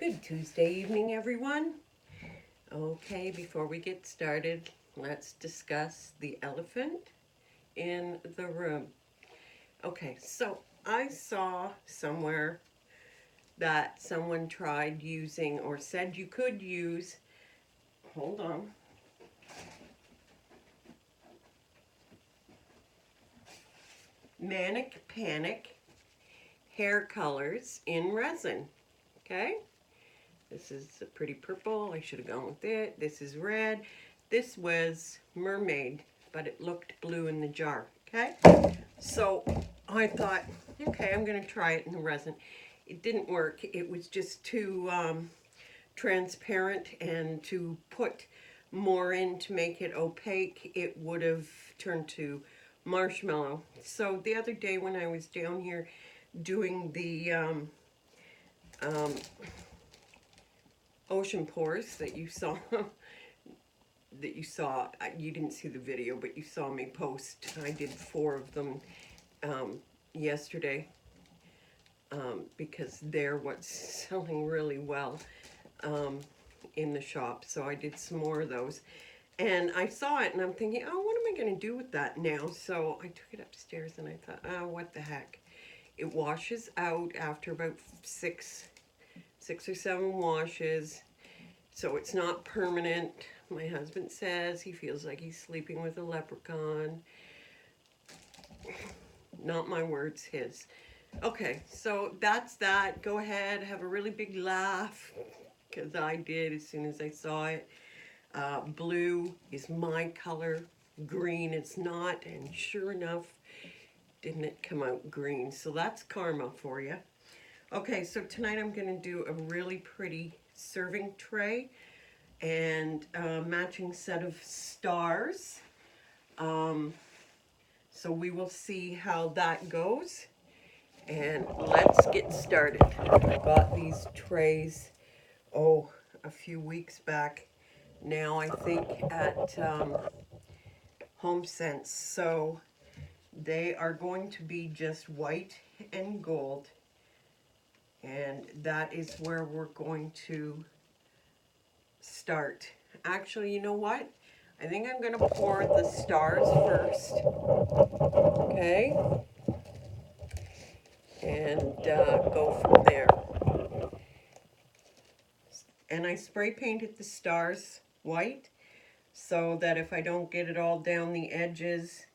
Good Tuesday evening, everyone. Okay, before we get started, let's discuss the elephant in the room. Okay, so I saw somewhere that someone tried using or said you could use, hold on, Manic Panic hair colors in resin. Okay? This is a pretty purple. I should have gone with it. This is red. This was mermaid, but it looked blue in the jar. Okay? So I thought, okay, I'm going to try it in the resin. It didn't work. It was just too transparent, and to put more in to make it opaque, it would have turned to marshmallow. So the other day when I was down here doing the ocean pores that you saw, you didn't see the video, but you saw me post. I did 4 of them yesterday because they're what's selling really well in the shop. So I did some more of those. And I saw it and I'm thinking, oh, what am I going to do with that now? So I took it upstairs and I thought, oh, what the heck. It washes out after about six or 7 washes. So it's not permanent. My husband says he feels like he's sleeping with a leprechaun. Not my words, his. Okay, so that's that. Go ahead, have a really big laugh, because I did as soon as I saw it. Blue is my color. Green is not, and sure enough, didn't it come out green? So that's karma for you. Okay, so tonight I'm going to do a really pretty serving tray and a matching set of stars. So we will see how that goes. And let's get started. I got these trays, a few weeks back now, I think, at HomeSense. So they are going to be just white and gold. And that is where we're going to start. Actually, you know what? I think I'm going to pour the stars first. Okay? And go from there. And I spray painted the stars white so that if I don't get it all down the edges,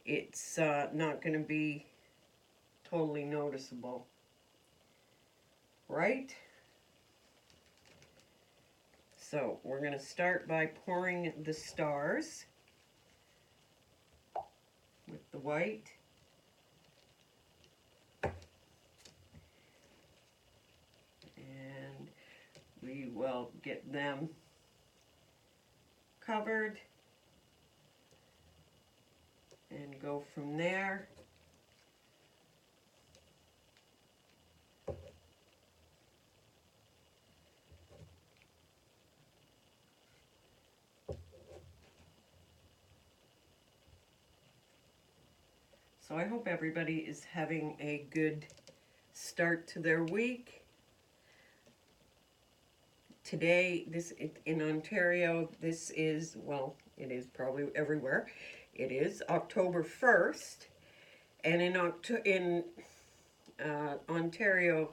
it's not going to be totally noticeable. Right? So we're going to start by pouring the stars with the white. And we will get them covered and go from there. So I hope everybody is having a good start to their week. Today, in Ontario, this is, well, it is probably everywhere. It is October 1st, and in Ontario,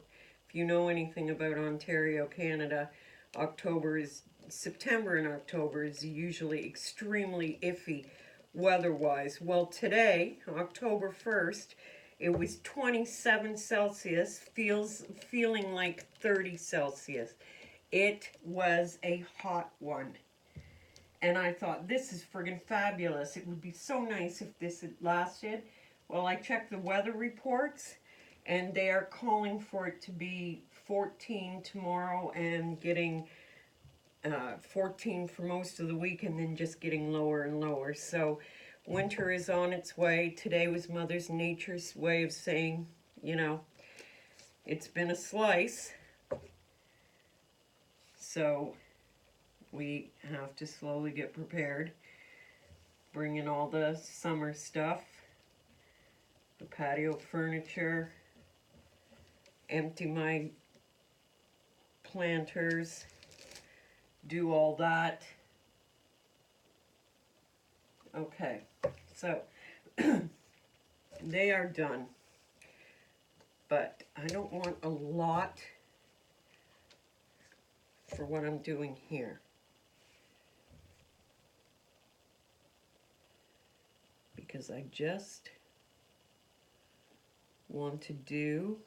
if you know anything about Ontario, Canada, September and October is usually extremely iffy weather-wise. Well, today, October 1st, it was 27 Celsius, feeling like 30 Celsius. It was a hot one. And I thought, this is friggin' fabulous. It would be so nice if this had lasted. Well, I checked the weather reports, and they are calling for it to be 14 tomorrow and getting 14 for most of the week, and then just getting lower and lower. So winter is on its way. Today was Mother Nature's way of saying, you know, it's been a slice. So we have to slowly get prepared. Bring in all the summer stuff, the patio furniture, empty my planters, do all that. Okay, so they are done, but I don't want a lot for what I'm doing here, because I just want to do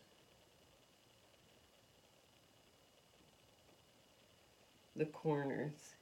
the corners.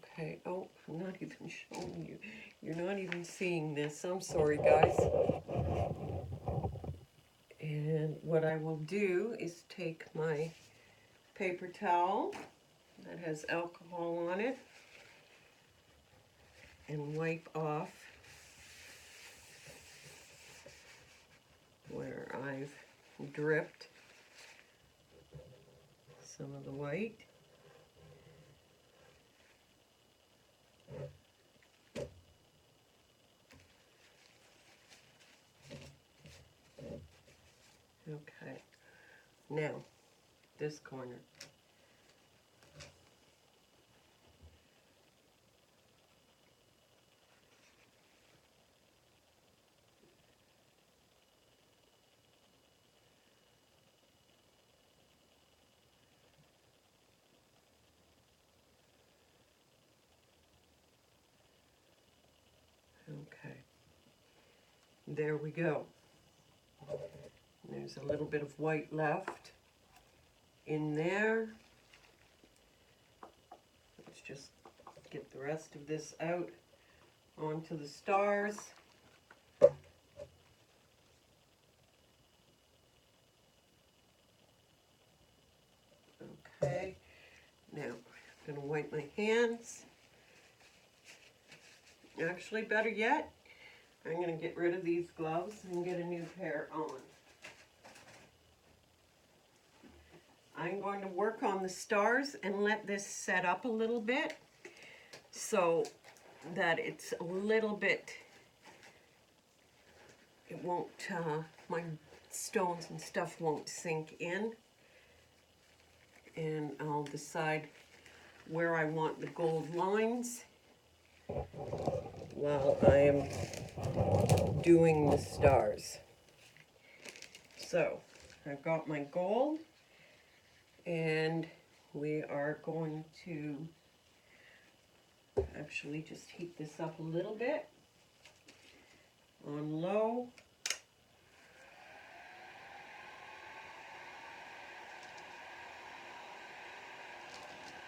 Okay, oh, I'm not even showing you. You're not even seeing this. I'm sorry, guys. And what I will do is take my paper towel that has alcohol on it and wipe off where I've dripped some of the white. Okay, now this corner. Okay, there we go. There's a little bit of white left in there. Let's just get the rest of this out onto the stars. Okay, now I'm going to wipe my hands. Actually, better yet, I'm going to get rid of these gloves and get a new pair on. I'm going to work on the stars and let this set up a little bit so that it's a little bit, it won't, my stones and stuff won't sink in. And I'll decide where I want the gold lines while I am doing the stars. So I've got my gold, and we are going to actually just heat this up a little bit on low.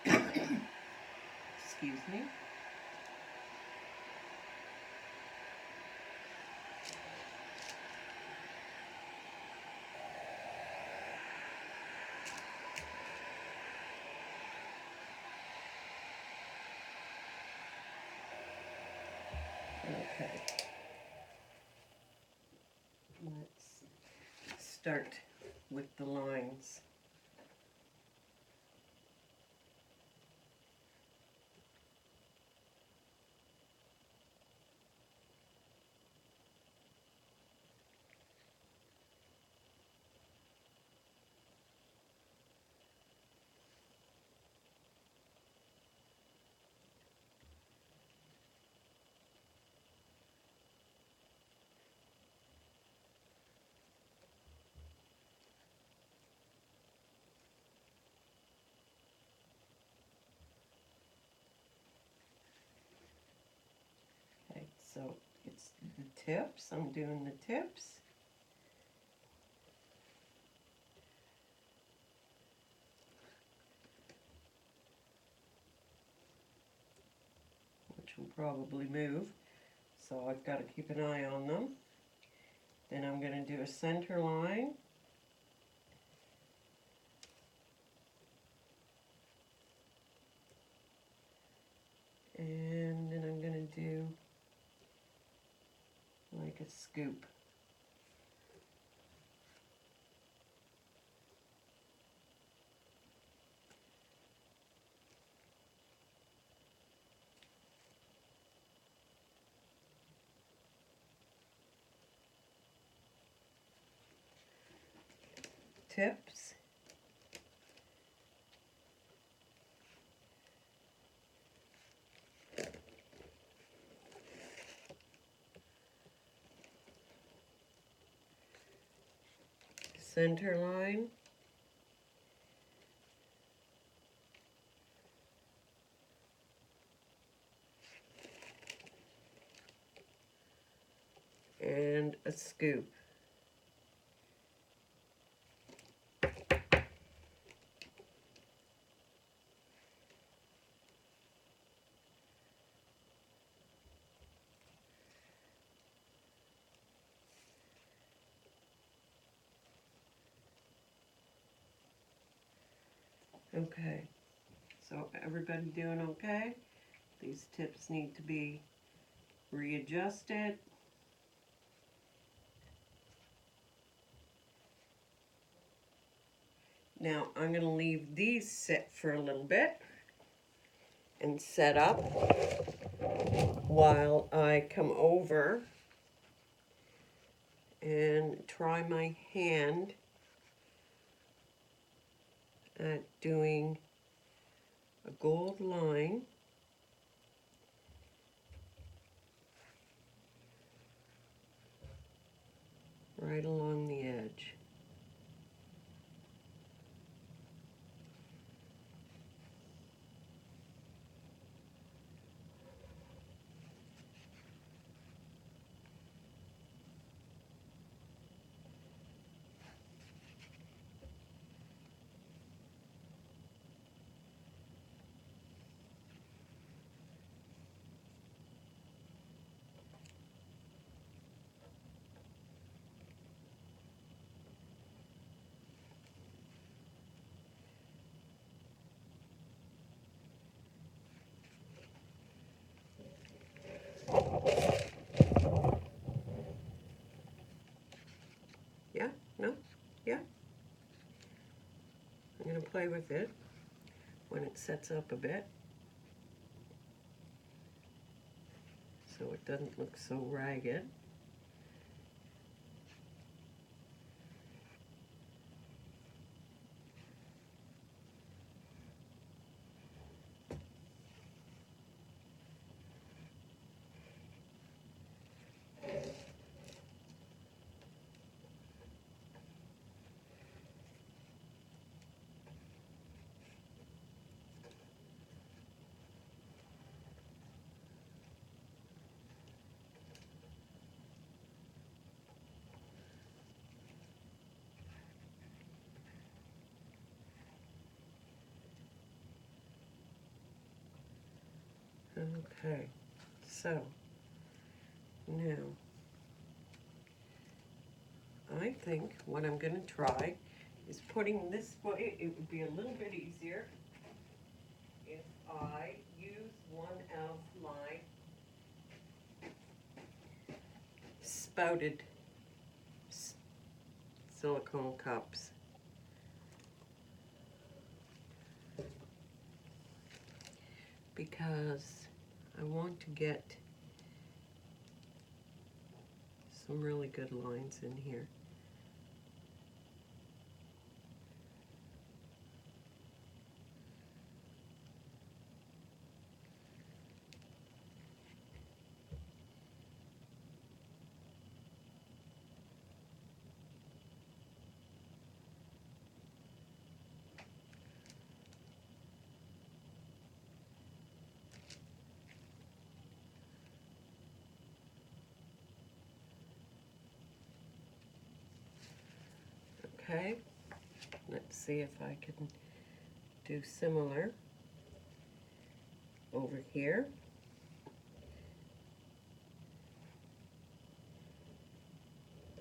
Excuse me. Okay. Let's start with the lines. Okay, so it's the tips. I'm doing the tips. Which will probably move, so I've got to keep an eye on them. Then I'm going to do a center line. a scoop. Tips. Center line. And a scoop. Okay, so everybody doing okay? These tips need to be readjusted. Now I'm going to leave these sit for a little bit and set up while I come over and try my hand at doing a gold line right along the edge. Yeah? No? Yeah? I'm going to play with it when it sets up a bit so it doesn't look so ragged. Okay, so now I think what I'm going to try is putting this way. It would be a little bit easier if I use one of my spouted silicone cups. Because I want to get some really good lines in here. Okay, let's see if I can do similar over here.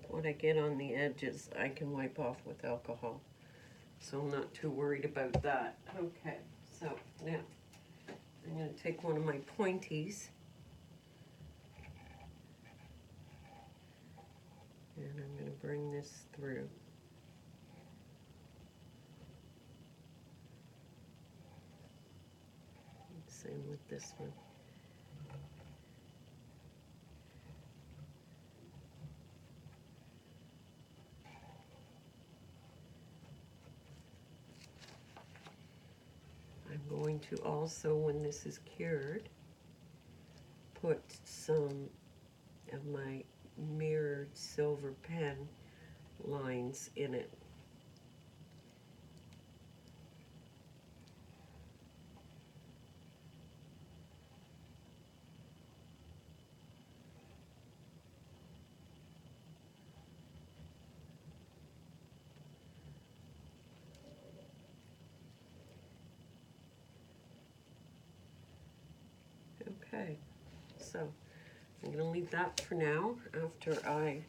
What I get on the edges I can wipe off with alcohol, so I'm not too worried about that. Okay, so now I'm going to take one of my pointies this through. Same with this one. I'm going to also, when this is cured, put some of my mirrored silver pen lines in it. Okay, so I'm going to leave that for now after I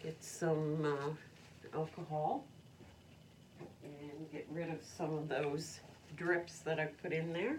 get some alcohol and get rid of some of those drips that I put in there.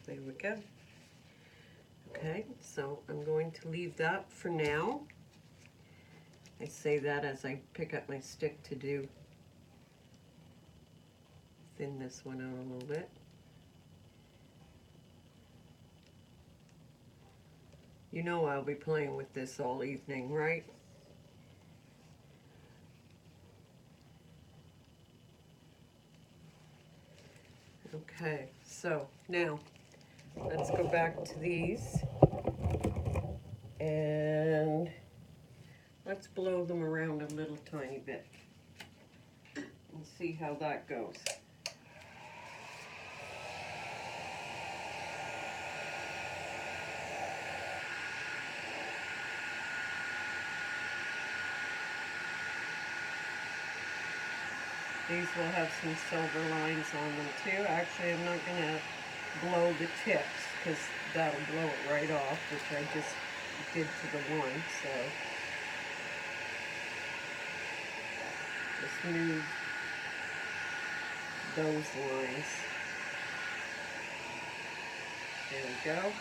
There we go. Okay, so I'm going to leave that for now. I say that as I pick up my stick to thin this one out a little bit. You know I'll be playing with this all evening, right? Okay, so now let's go back to these and let's blow them around a little tiny bit and see how that goes. These will have some silver lines on them too. Actually, I'm not going to blow the tips because that'll blow it right off, which I just did to the one. So just move those lines. There we go.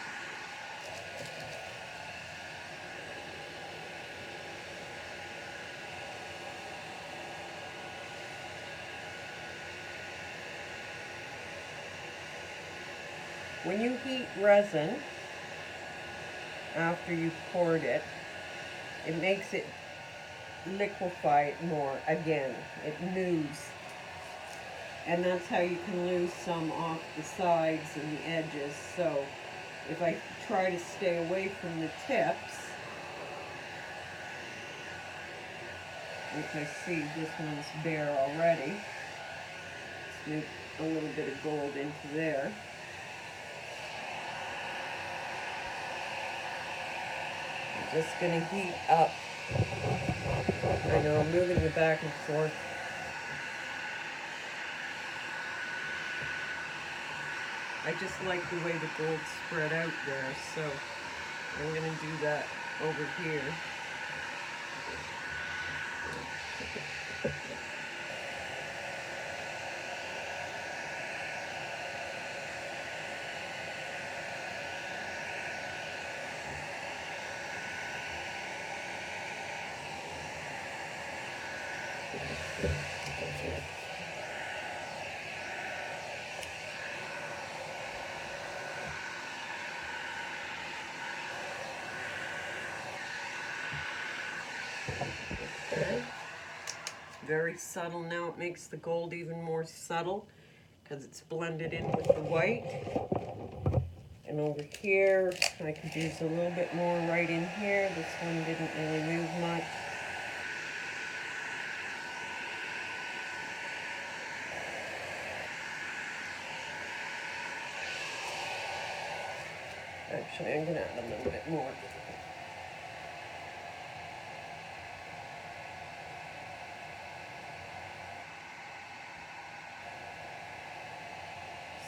When you heat resin, after you've poured it, it makes it liquefy it more again. It moves. And that's how you can lose some off the sides and the edges. So if I try to stay away from the tips, which I see this one's bare already, let's move a little bit of gold into there. Just going to heat up. I know I'm moving it back and forth. I just like the way the gold spread out there, so I'm going to do that over here. Okay. Very subtle now. It makes the gold even more subtle because it's blended in with the white. And over here, I could use a little bit more right in here. This one didn't really move much. Actually, I'm going to add a little bit more.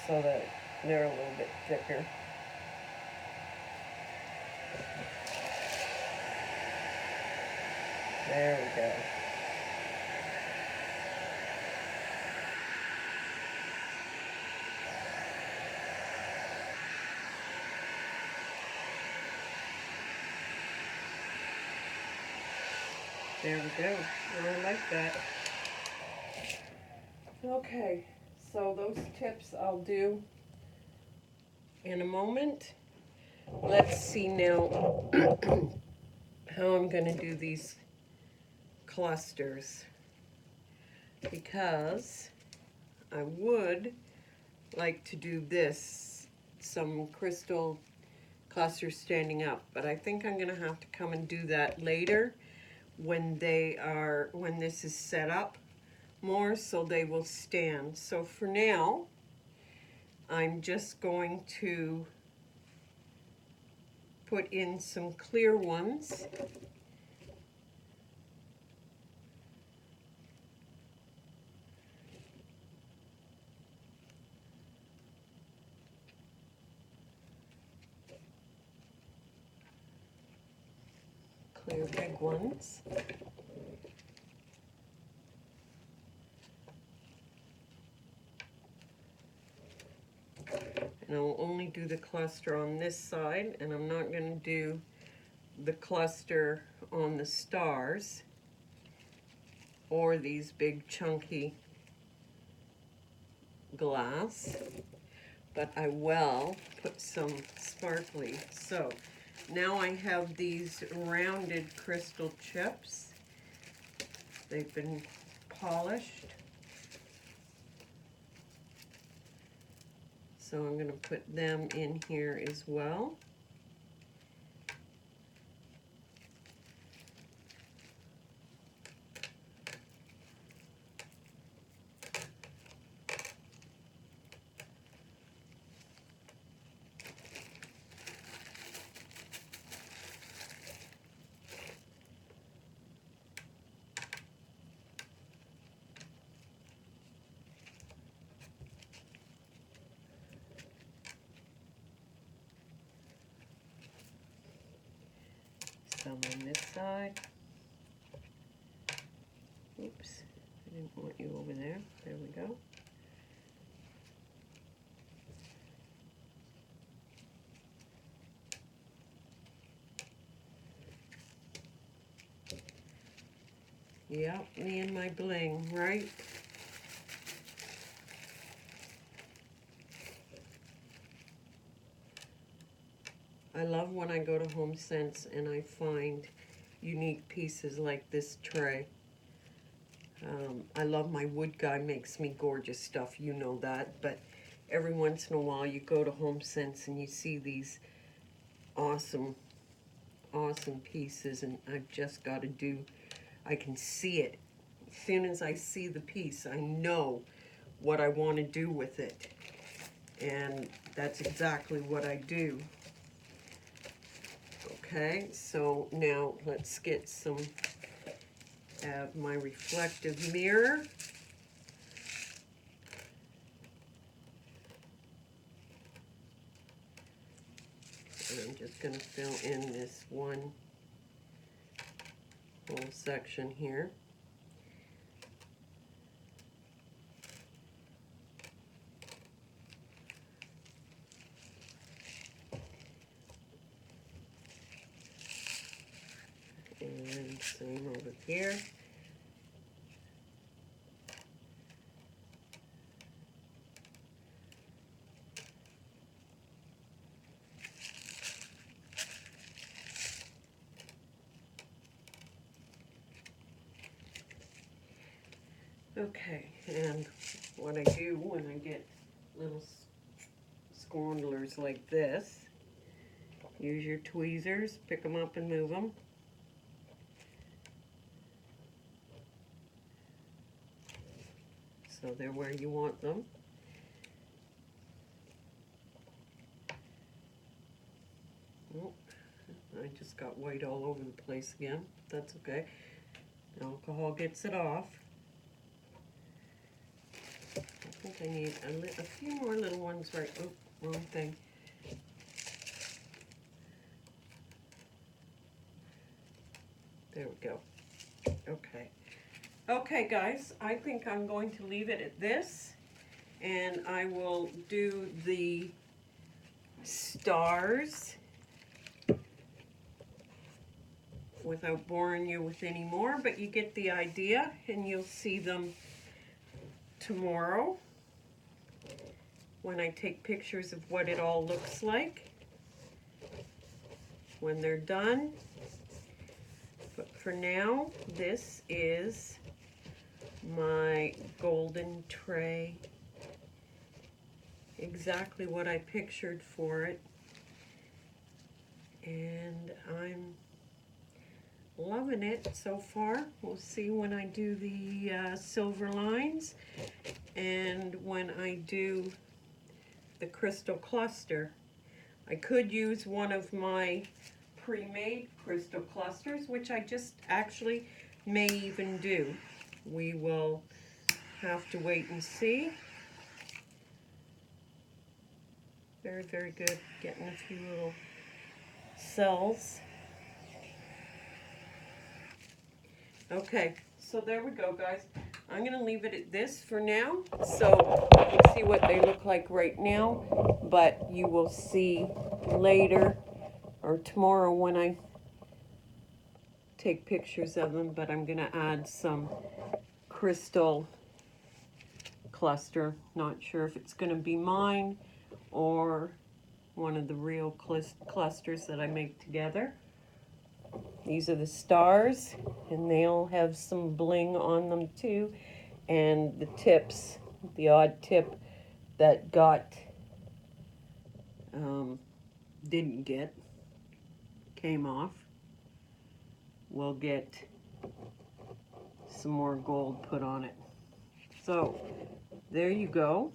so that they're a little bit thicker. There we go. There we go. I like that. Okay, so those tips I'll do in a moment. Let's see now how I'm going to do these clusters, because I would like to do this, some crystal clusters standing up, but I think I'm going to have to come and do that later when this is set up more so they will stand. So for now, I'm just going to put in some clear ones. Clear big ones. And I'll only do the cluster on this side, and I'm not going to do the cluster on the stars or these big chunky glass, but I will put some sparkly. So now I have these rounded crystal chips. They've been polished. So I'm going to put them in here as well. Some on this side. Oops, I didn't want you over there. There we go. Yep, me and my bling, right? I love when I go to HomeSense and I find unique pieces like this tray. I love my wood guy, makes me gorgeous stuff, you know that, but every once in a while you go to HomeSense and you see these awesome, awesome pieces, and I've just got to do, I can see it. As soon as I see the piece, I know what I want to do with it, and that's exactly what I do. Okay, so now let's get some of my reflective mirror. And I'm just going to fill in this one whole section here. And same over here. Okay, and what I do when I get little squandlers like this, use your tweezers, pick them up and move them. So they're where you want them. Oh, I just got white all over the place again. That's okay. Alcohol gets it off. think I need a few more little ones, right? Oh, wrong thing. There we go. Okay. Okay, guys, I think I'm going to leave it at this, and I will do the stars without boring you with any more, but you get the idea, and you'll see them tomorrow when I take pictures of what it all looks like when they're done. But for now, this is my golden tray. Exactly what I pictured for it. And I'm loving it so far. We'll see when I do the silver lines and when I do the crystal cluster. I could use one of my pre-made crystal clusters, which I just actually may even do. We will have to wait and see. Very, very good. Getting a few little cells. Okay, so there we go, guys. I'm going to leave it at this for now. So you can see what they look like right now, but you will see later or tomorrow when I take pictures of them. But I'm going to add some crystal cluster. Not sure if it's going to be mine or one of the real clusters that I make together. These are the stars, and they'll have some bling on them too. And the tips, the odd tip that didn't get, came off, will get some more gold put on it. So there you go.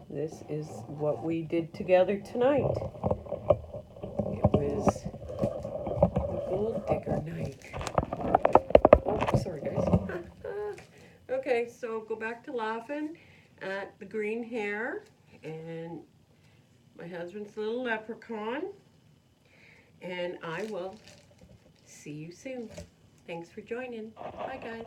This is what we did together tonight. It was the gold digger night. Oh, sorry guys. Okay, so go back to laughing at the green hair and my husband's little leprechaun. And I will see you soon. Thanks for joining. Bye guys.